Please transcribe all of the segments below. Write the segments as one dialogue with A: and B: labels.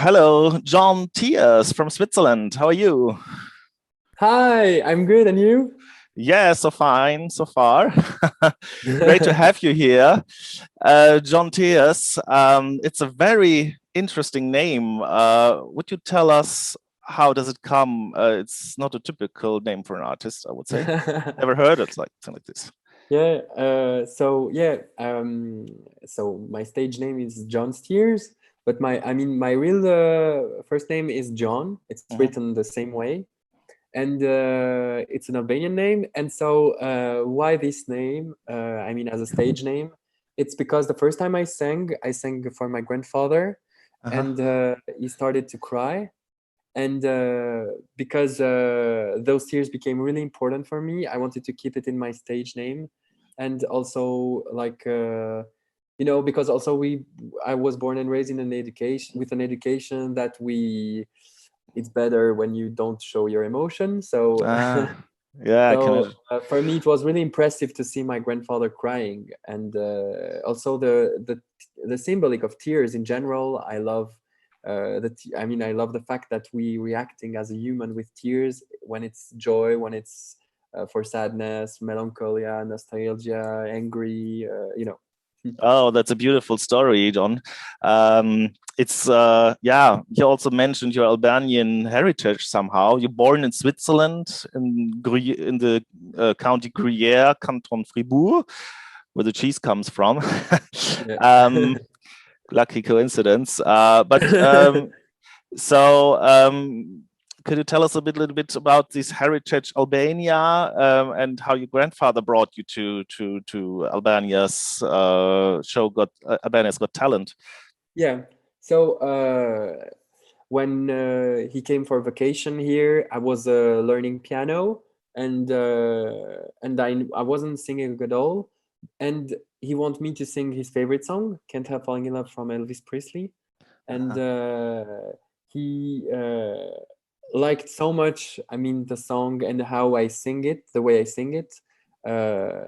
A: Hello, John Tiers from Switzerland. How are you?
B: Hi, I'm good, and you?
A: Yeah, so fine so far. Great to have you here. John Tiers, it's a very interesting name. Would you tell us how does it come? It's not a typical name for an artist, I would say. Never heard it like something like this.
B: Yeah, so my stage name is John Steers, but my real first name is John. It's
A: Mhm,
B: written the same way, and it's an Albanian name. And so, why this name? As a stage name, it's because the first time I sang for my grandfather,
A: uh-huh,
B: and he started to cry. And because those tears became really important for me, I wanted to keep it in my stage name. And also, because also we I was born and raised in an education with an education that we it's better when you don't show your emotion. So
A: yeah, I can.
B: for me, it was really impressive to see my grandfather crying. And also the symbolic of tears in general. I love I love the fact that we reacting as a human with tears when it's joy, when it's for sadness, melancholia, nostalgia, angry.
A: Oh, that's a beautiful story, John. It's yeah. You also mentioned your Albanian heritage somehow. You're born in Switzerland, in the county Gruyere, Canton Fribourg, where the cheese comes from.
B: Yeah.
A: um, Lucky coincidence. But so, could you tell us little bit about this heritage Albania, and how your grandfather brought you to Albania's show Got Albania's Got Talent?
B: Yeah. So when he came for vacation here, I was learning piano, and I wasn't singing at all, and he wanted me to sing his favorite song, "Can't Help Falling in Love" from Elvis Presley, and he liked so much. I mean, the song and how I sing it, the way I sing it. Uh,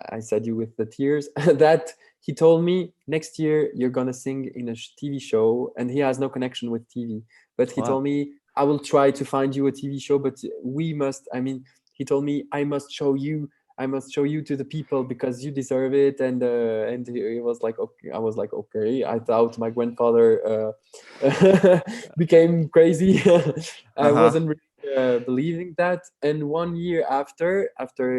B: I said you with the tears that he told me next year you're gonna sing in a TV show, and he has no connection with TV. But he
A: Wow.
B: told me I will try to find you a TV show, but we must. He told me I must show you to the people because you deserve it. And he was like, okay. I was like, okay. I thought my grandfather became crazy. I
A: Uh-huh.
B: wasn't really believing that. And 1 year after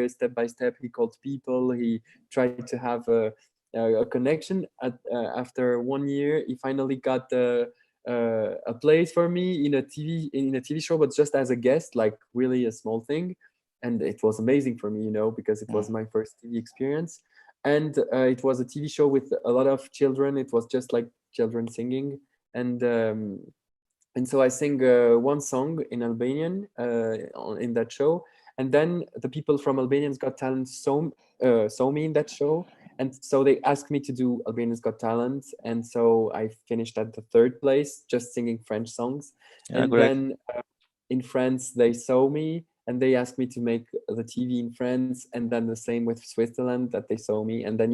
B: step by step, he called people. He tried to have a connection. After 1 year, he finally got a place for me in a TV show, but just as a guest, like really a small thing. And it was amazing for me, because it
A: Mm.
B: was my first TV experience. And it was a TV show with a lot of children. It was just like children singing, and so I sing one song in Albanian in that show, and then the people from Albanians Got Talent saw me in that show, and so they asked me to do Albanians Got Talent, and so I finished at the third place, just singing French songs,
A: Yeah,
B: and
A: great.
B: then in France they saw me and they asked me to make the TV in France, and then the same with Switzerland that they saw me, and then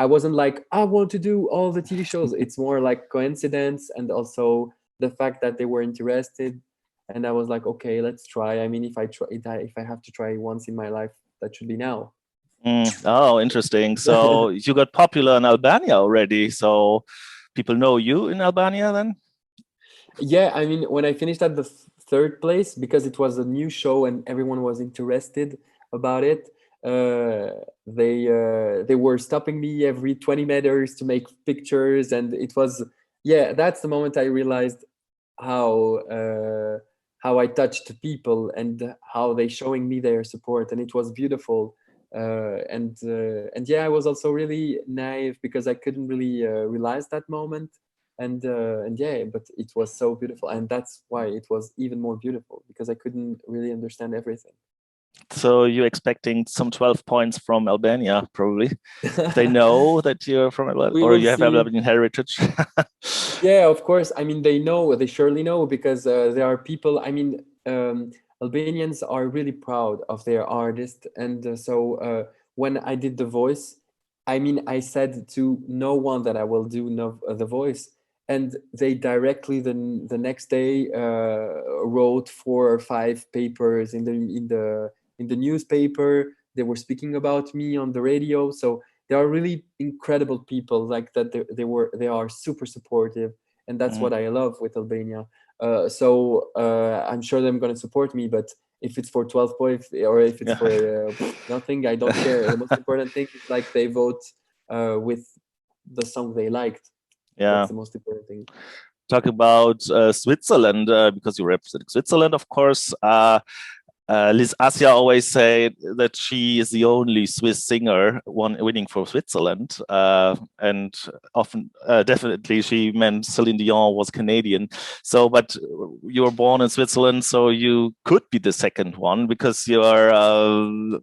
B: I wasn't like I want to do all the TV shows. It's more like coincidence, and also the fact that they were interested, and I was like, okay, let's try. I mean, if I have to try once in my life, that should be now.
A: Oh, interesting. So you got popular in Albania already. So people know you in Albania then?
B: Yeah, I mean, when I finished at the third place, because it was a new show and everyone was interested about it, they were stopping me every 20 meters to make pictures, and it was, yeah, that's the moment I realized how uh, how I touched people and how they showing me their support, and it was beautiful. And yeah, I was also really naive because I couldn't really realize that moment, and yeah, but it was so beautiful, and that's why it was even more beautiful because I couldn't really understand everything.
A: So you're expecting some 12 points from Albania, probably, if they know that you're from Albania
B: We
A: or
B: will
A: you have
B: see.
A: Albanian heritage.
B: Yeah, of course. I mean, they surely know because there are people. Albanians are really proud of their artist, and so when I did the voice, I mean, I said to no one that I will do no, the voice, and they directly the next day wrote 4 or 5 papers in the newspaper. They were speaking about me on the radio. So they are really incredible people like that. They are super supportive, and that's what I love with Albania. So I'm sure they're going to support me, but if it's for 12 points or if it's for nothing, I don't care. The most important thing is like they vote with the song they liked.
A: Yeah.
B: That's the most important thing.
A: Talk about Switzerland, because you represent Switzerland, of course. Liz Asia always said that she is the only Swiss singer winning for Switzerland, and often, definitely, she meant Celine Dion was Canadian. So, but you were born in Switzerland, so you could be the second one because you are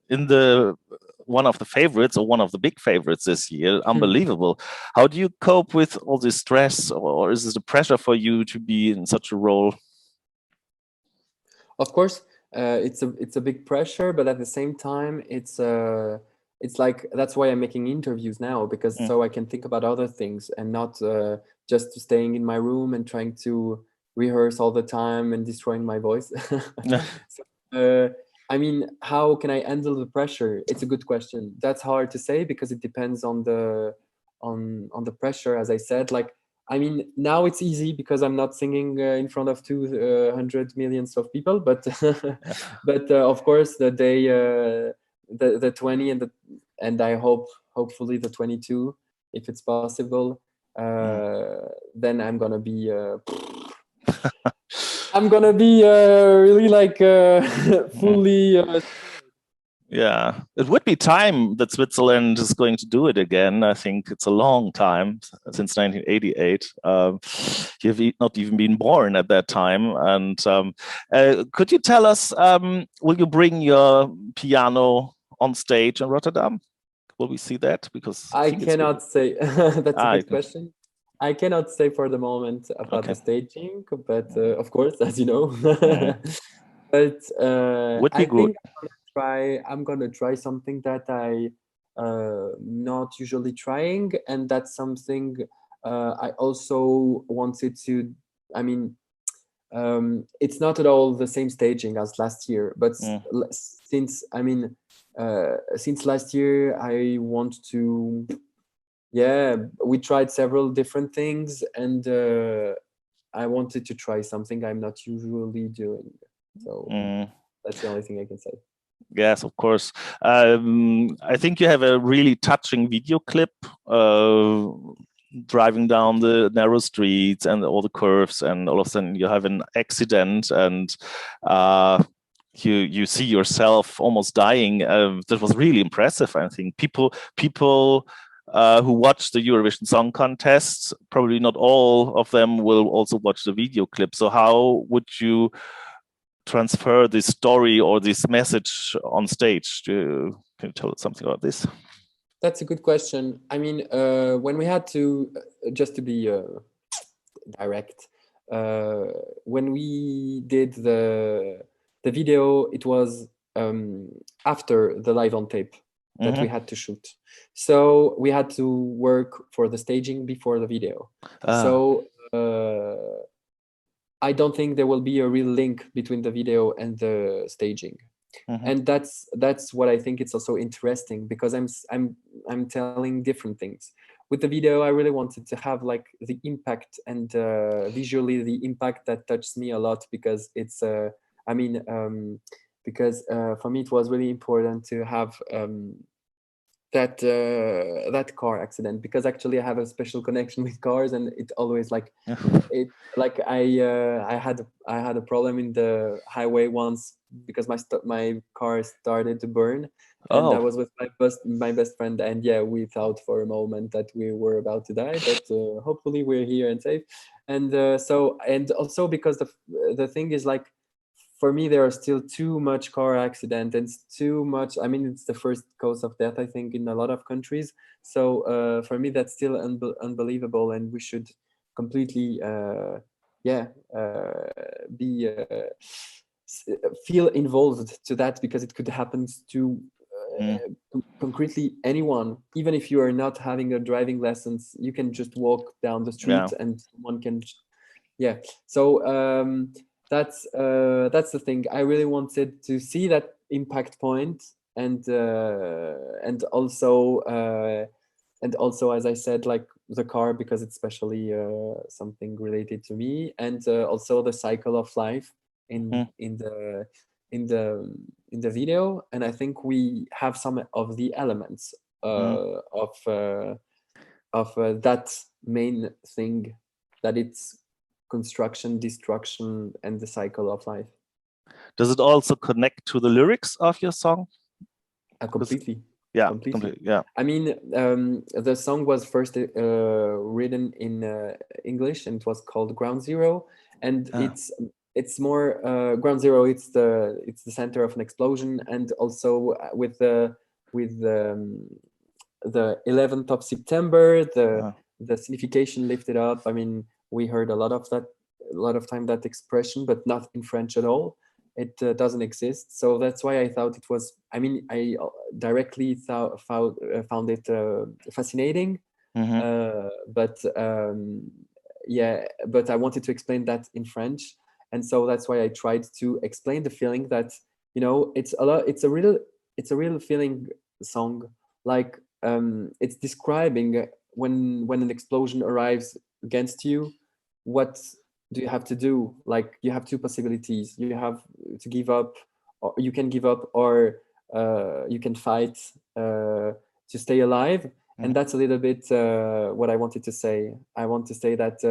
A: in the one of the favorites or one of the big favorites this year. Unbelievable. How do you cope with all this stress, or is this a pressure for you to be in such a role?
B: Of course. It's a big pressure, but at the same time, it's like that's why I'm making interviews now, because so I can think about other things and not just staying in my room and trying to rehearse all the time and destroying my voice. So, I mean, how can I handle the pressure? It's a good question. That's hard to say because it depends on the pressure, as I said. Like, I mean, now it's easy because I'm not singing in front of 200 millions of people, but but of course the day the 20 and I hopefully the 22, if it's possible, then I'm gonna be really like fully.
A: Yeah, it would be time that Switzerland is going to do it again. I think it's a long time, since 1988. You've not even been born at that time. And could you tell us, will you bring your piano on stage in Rotterdam? Will we see that? Because
B: I cannot say. That's a good question. I cannot say for the moment about the staging, but of course, as you know. But
A: would be
B: I
A: good.
B: think I'm gonna try something that I not usually trying, and that's something I also wanted to. I mean, it's not at all the same staging as last year, but since last year I want to. Yeah, we tried several different things, and I wanted to try something I'm not usually doing. So that's the only thing I can say.
A: Yes, of course. I think you have a really touching video clip driving down the narrow streets and all the curves, and all of a sudden you have an accident and you see yourself almost dying. That was really impressive. I think people who watch the Eurovision Song Contest, probably not all of them will also watch the video clip. So how would you transfer this story or this message on stage? Can you tell us something about this?
B: That's a good question. I mean, when we had to, just to be direct, when we did the video, it was after the live on tape that we had to shoot. So we had to work for the staging before the video. So I don't think there will be a real link between the video and the staging. And that's what I think it's also interesting, because I'm telling different things. With the video, I really wanted to have like the impact and visually the impact that touched me a lot, because it's because for me it was really important to have that car accident, because actually I have a special connection with cars, and it always like it like I had a problem in the highway once because my car started to burn, and I was with my best friend, and yeah, we thought for a moment that we were about to die, but hopefully we're here and safe. And so, and also because the thing is, like, for me, there are still too much car accident, and it's too much. I mean, it's the first cause of death, I think, in a lot of countries. So for me, that's still unbelievable, and we should completely, be feel involved to that, because it could happen to concretely anyone, even if you are not having a driving lessons, you can just walk down the street and someone can so that's the thing. I really wanted to see that impact point, and also as I said, like the car, because it's especially something related to me, and also the cycle of life in the video. And I think we have some of the elements of that main thing, that it's construction, destruction, and the cycle of life.
A: Does it also connect to the lyrics of your song?
B: Completely.
A: Yeah,
B: completely.
A: Yeah.
B: I mean, the song was first written in English, and it was called Ground Zero, and it's more Ground Zero. It's the center of an explosion, and also with the 11th of September, the signification lifted up. I mean, we heard a lot of time that expression, but not in French at all. It doesn't exist. So that's why I thought it was, I mean, I directly found it fascinating. But I wanted to explain that in French. And so that's why I tried to explain the feeling that, it's a real feeling song. Like, it's describing when an explosion arrives against you, what do you have to do? Like, you have two possibilities. You have to give up, or you can give up, or you can fight to stay alive. And that's a little bit what I wanted to say. I want to say that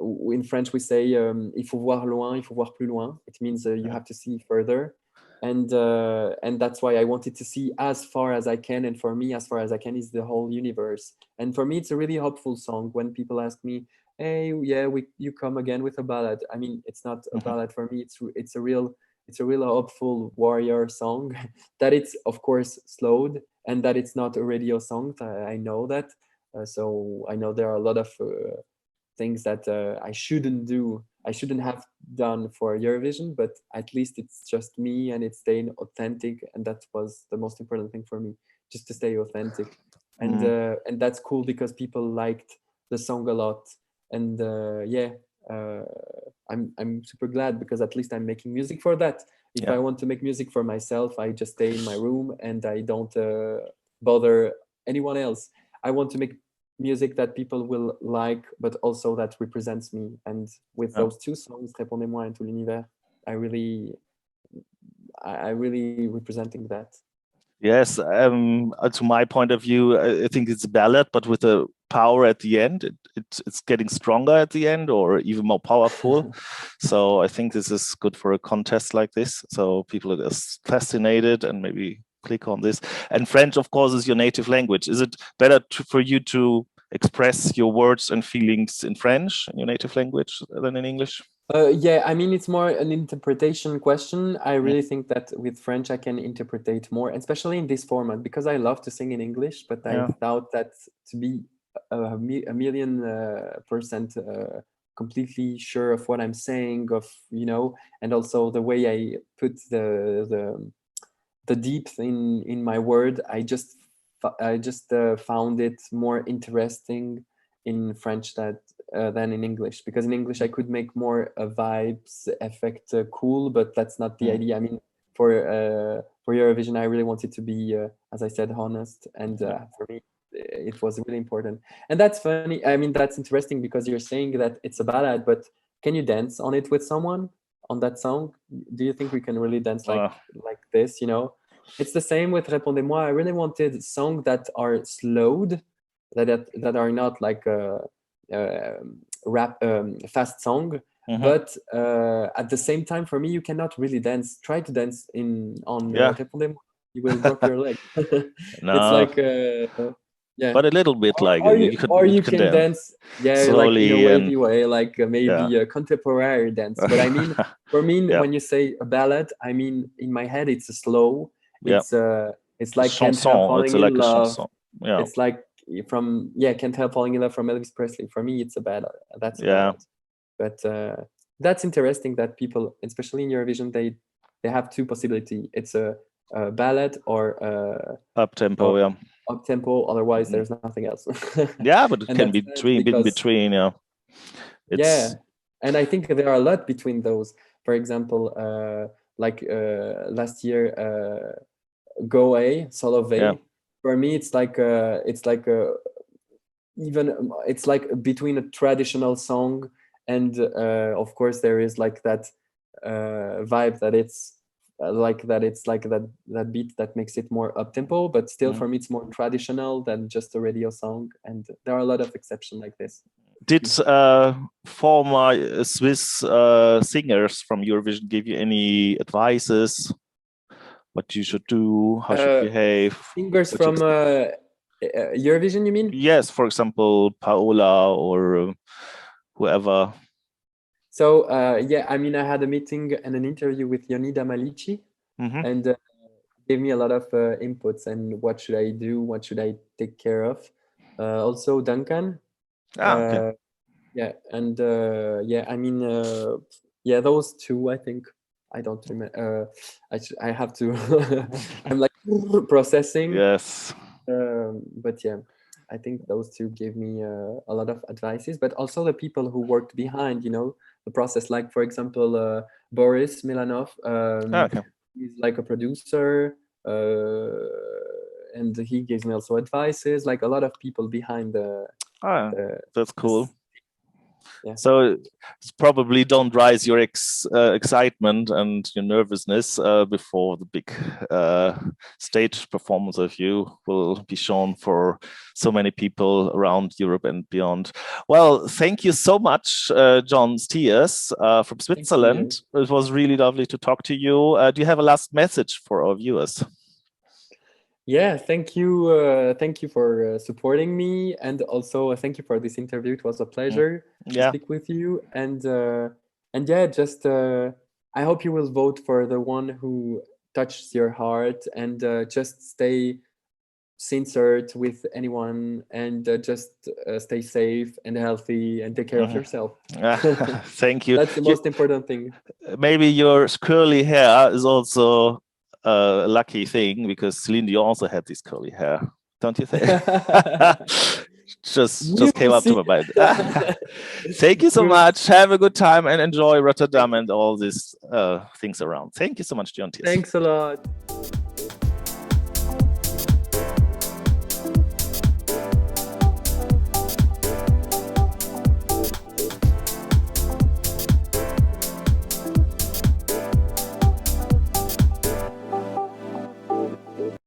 B: in French we say il faut voir loin, il faut voir plus loin. It means you have to see further. And that's why I wanted to see as far as I can. And for me, as far as I can is the whole universe. And for me, it's a really hopeful song. When people ask me, hey, yeah, you come again with a ballad. I mean, it's not a ballad for me. It's a real hopeful warrior song. That it's of course slowed, and that it's not a radio song. I know that. So I know there are a lot of things that I shouldn't do. I shouldn't have done for Eurovision, but at least it's just me, and it's staying authentic, and that was the most important thing for me, just to stay authentic. And that's cool because people liked the song a lot. And I'm super glad, because at least I'm making music for that. If I want to make music for myself, I just stay in my room and I don't bother anyone else. I want to make music that people will like, but also that represents me. And with those two songs, Répondez-moi et tout l'univers, I really representing that.
A: Yes, to my point of view, I think it's a ballad, but with a power at the end. It's getting stronger at the end, or even more powerful. So I think this is good for a contest like this. So people are just fascinated and maybe click on this. And French, of course, is your native language. Is it better for you to express your words and feelings in French, in your native language, than in English?
B: Yeah, I mean, it's more an interpretation question. I really think that with French, I can interpret more, especially in this format, because I love to sing in English, but I thought that to be a million percent completely sure of what I'm saying, and also the way I put the depth in my word, I just found it more interesting in French than in English, because in English I could make more vibes effect cool, but that's not the idea. I mean, for Eurovision, I really wanted to be, as I said, honest, and for me it was really important. And that's funny. I mean, that's interesting, because you're saying that it's a ballad, but can you dance on it with someone on that song? Do you think we can really dance like this? It's the same with Répondez-moi. I really wanted songs that are slowed, that are not like a rap fast song, but at the same time, for me, you cannot really dance. Try to dance on Répondez-moi. You will break your leg.
A: No.
B: It's like
A: but a little bit, like
B: you can dance
A: slowly,
B: like in a wavy way, like maybe a contemporary dance. But I mean, for me, when you say a ballad, I mean, in my head it's a slow. It's like Can't Help Falling in Love. It's like from Can't Help Falling in Love from Elvis Presley. For me, it's a ballad. That's a ballad. But that's interesting that people, especially in Eurovision, they have two possibilities. It's a ballad or
A: Up tempo, yeah.
B: up tempo. Otherwise, there's nothing else.
A: Yeah, but it
B: And
A: can
B: that's
A: be
B: sad
A: in
B: because
A: between, yeah.
B: yeah,
A: It's
B: and I think there are a lot between those. For example, like last year, Go A, Solo
A: yeah.
B: V. For me, it's like even it's like between a traditional song and of course there is like that vibe that it's like that beat that makes it more up tempo, but still for me it's more traditional than just a radio song, and there are a lot of exceptions like this.
A: Did former Swiss singers from Eurovision give you any advices? What you should do? How should you behave?
B: Singers
A: What you
B: from Eurovision, you mean?
A: Yes, for example, Paola or whoever.
B: So yeah, I mean, I had a meeting and an interview with Yonida Malici, and gave me a lot of inputs and what should I do, what should I take care of. Also Duncan.
A: Okay.
B: Yeah, and yeah, I mean, yeah, those two, I think. I don't remember. I have to. I'm like processing.
A: Yes.
B: But yeah, I think those two gave me a lot of advices, but also the people who worked behind, the process. Like for example, Boris Milanov.
A: Okay.
B: He's like a producer, and he gives me also advices. Like a lot of people behind
A: That's cool.
B: Yeah.
A: So probably don't rise your excitement and your nervousness before the big stage performance of you will be shown for so many people around Europe and beyond. Well, thank you so much, Gjon Stiers from Switzerland. It was really lovely to talk to you. Do you have a last message for our viewers?
B: Yeah, thank you. Thank you for supporting me, and also thank you for this interview. It was a pleasure to speak with you, and yeah, just I hope you will vote for the one who touches your heart, and just stay sincere with anyone, and just stay safe and healthy, and take care of yourself.
A: Thank you.
B: That's the most important thing.
A: Maybe your curly hair is also a lucky thing, because Celine Dion also had this curly hair, don't you think? just came up to my mind. Thank you so much. Have a good time and enjoy Rotterdam and all these things around. Thank you so much, Gjon Stiers.
B: Thanks a lot.